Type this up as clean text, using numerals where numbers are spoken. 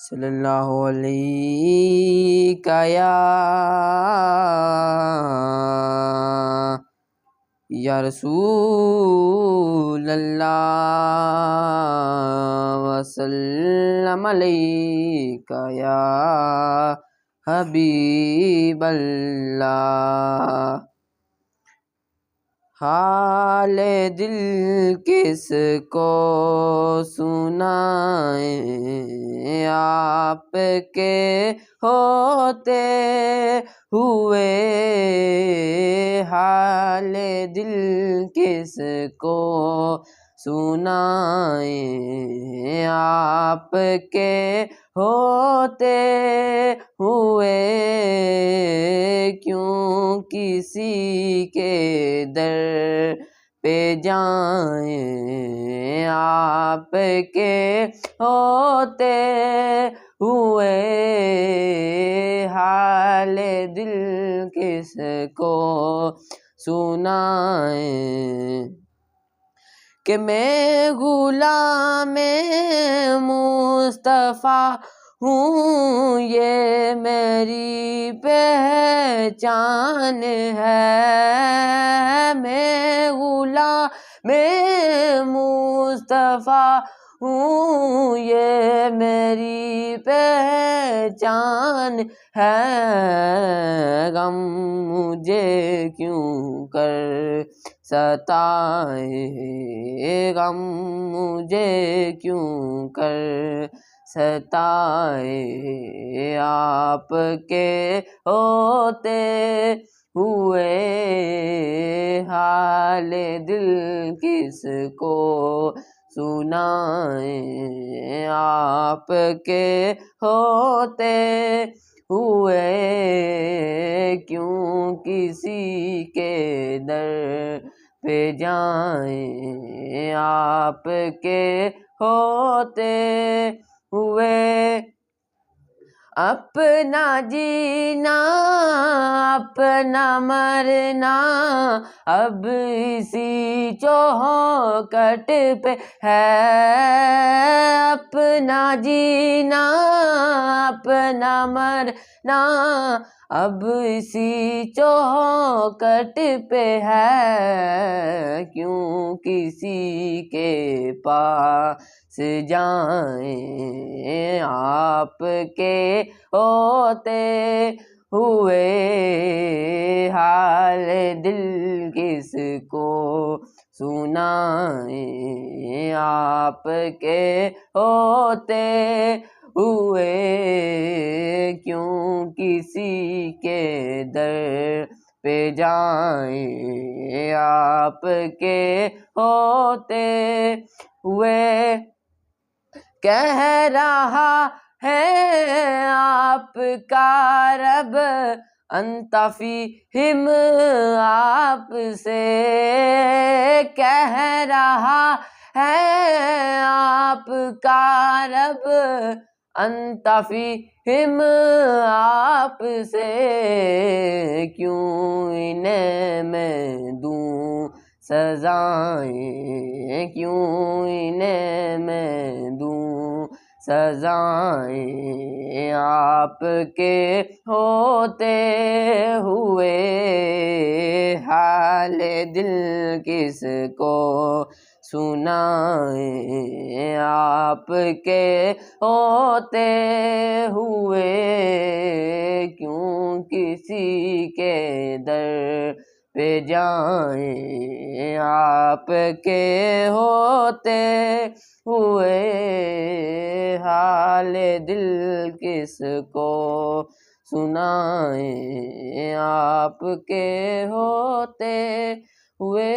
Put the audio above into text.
صلی اللہ علیہ یا رسول اللہ وسلم علیک یا حبیب اللہ۔ حال دل کس کو سنائیں، آپ کے ہوتے ہوئے حال دل کس کو سنائیں، آپ کے ہوتے ہوئے کیوں کسی کے در پہ جائیں، آپ کے ہوتے ہوئے حال دل کس کو سنائیں، کہ میں غلام مصطفیٰ ہوں یہ میری پہچان ہے، میں غلام مصطفیٰ ہوں یہ میری پہچان ہے، غم مجھے کیوں کر ستائے، غم مجھے کیوں کر ستائے، آپ کے ہوتے ہوئے حال دل کس کو سنائیں، آپ کے ہوتے ہوئے کیوں کسی کے در پہ جائیں، آپ کے ہوتے ہوئے اپنا جینا اپنا مرنا اب اسی چوکھٹ پہ ہے، اپنا جینا اپنا مرنا اب اسی چوکھٹ پہ ہے، کیوں کسی کے پاس جائیں، آپ کے ہوتے ہوئے حال دل کس کو سنائیں، آپ کے ہوتے ہوئے کیوں کسی کے در پہ جائیں، آپ کے ہوتے ہوئے کہہ رہا ہے آپ کا رب انت فیہم آپ سے، کہہ رہا ہے آپ کا رب انت فیہم آپ سے، کیوں انہیں میں دوں سزائیں، کیوں انہیں میں دوں سزائیں، آپ کے ہوتے ہوئے حال دل کس کو سنائیں، آپ کے ہوتے ہوئے کیوں کسی کے در پہ جائیں، آپ کے ہوتے ہوئے حال دل کس کو سنائیں، آپ کے ہوتے ہوئے